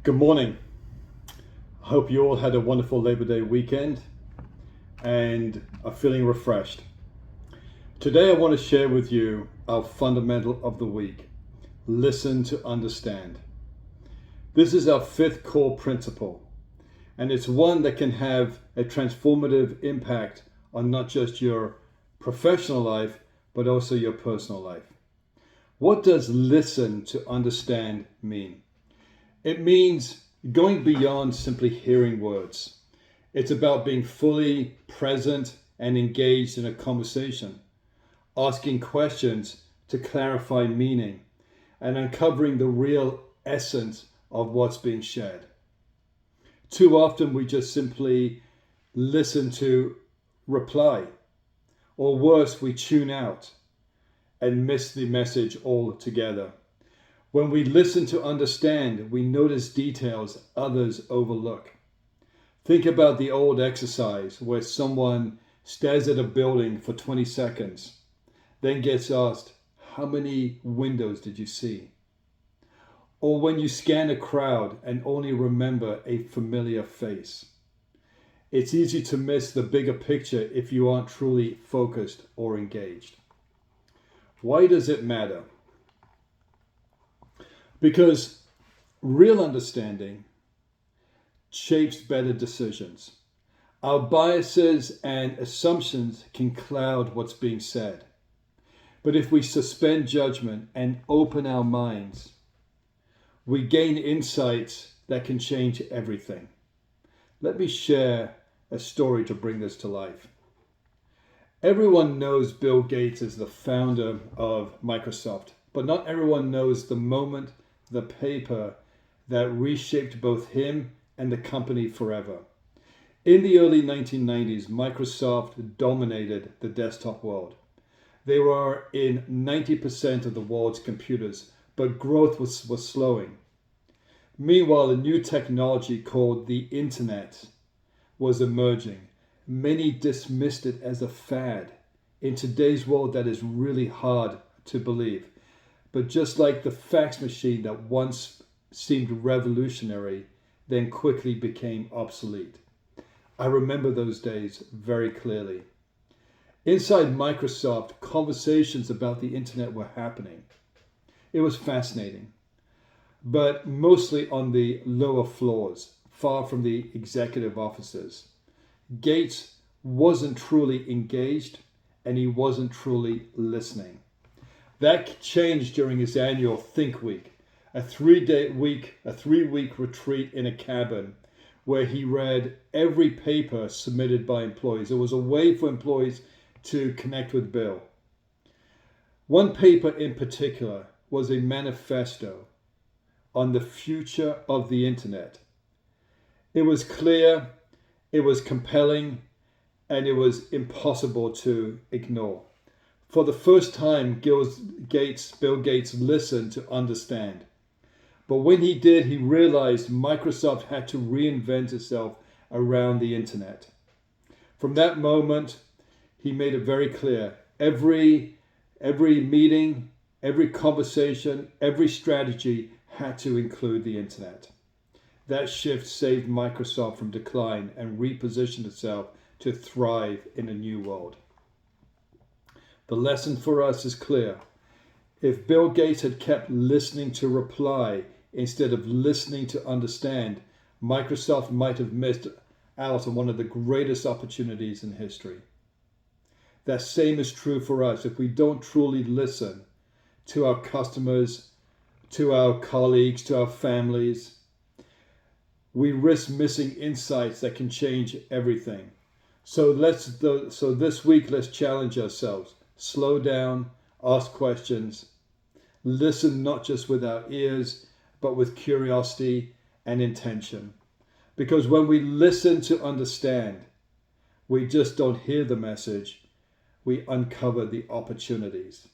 Good morning. I hope you all had a wonderful Labor Day weekend and are feeling refreshed. Today I want to share with you our fundamental of the week. Listen to understand. This is our fifth core principle, and it's one that can have a transformative impact on not just your professional life, but also your personal life. What does listen to understand mean? It means going beyond simply hearing words. It's about being fully present and engaged in a conversation, asking questions to clarify meaning, and uncovering the real essence of what's being shared. Too often we just simply listen to reply, or worse, we tune out and miss the message altogether. When we listen to understand, we notice details others overlook. Think about the old exercise where someone stares at a building for 20 seconds, then gets asked, "How many windows did you see?" Or when you scan a crowd and only remember a familiar face. It's easy to miss the bigger picture if you aren't truly focused or engaged. Why does it matter? Because real understanding shapes better decisions. Our biases and assumptions can cloud what's being said. But if we suspend judgment and open our minds, we gain insights that can change everything. Let me share a story to bring this to life. Everyone knows Bill Gates is the founder of Microsoft, but not everyone knows the moment, the paper that reshaped both him and the company forever. In the early 1990s, Microsoft dominated the desktop world. They were in 90% of the world's computers, but growth was slowing. Meanwhile, a new technology called the internet was emerging. Many dismissed it as a fad. In today's world, that is really hard to believe. But just like the fax machine that once seemed revolutionary, then quickly became obsolete. I remember those days very clearly. Inside Microsoft, conversations about the internet were happening. It was fascinating, but mostly on the lower floors, far from the executive offices. Gates wasn't truly engaged, and he wasn't truly listening. That changed during his annual Think Week, a three-week retreat in a cabin where he read every paper submitted by employees. It was a way for employees to connect with Bill. One paper in particular was a manifesto on the future of the internet. It was clear, it was compelling, and it was impossible to ignore. For the first time, Bill Gates listened to understand. But when he did, he realized Microsoft had to reinvent itself around the internet. From that moment, he made it very clear. Every meeting, every conversation, every strategy had to include the internet. That shift saved Microsoft from decline and repositioned itself to thrive in a new world. The lesson for us is clear. If Bill Gates had kept listening to reply instead of listening to understand, Microsoft might have missed out on one of the greatest opportunities in history. That same is true for us. If we don't truly listen to our customers, to our colleagues, to our families, we risk missing insights that can change everything. So this week, let's challenge ourselves. Slow down, ask questions, listen not just with our ears, but with curiosity and intention. Because when we listen to understand, we just don't hear the message, we uncover the opportunities.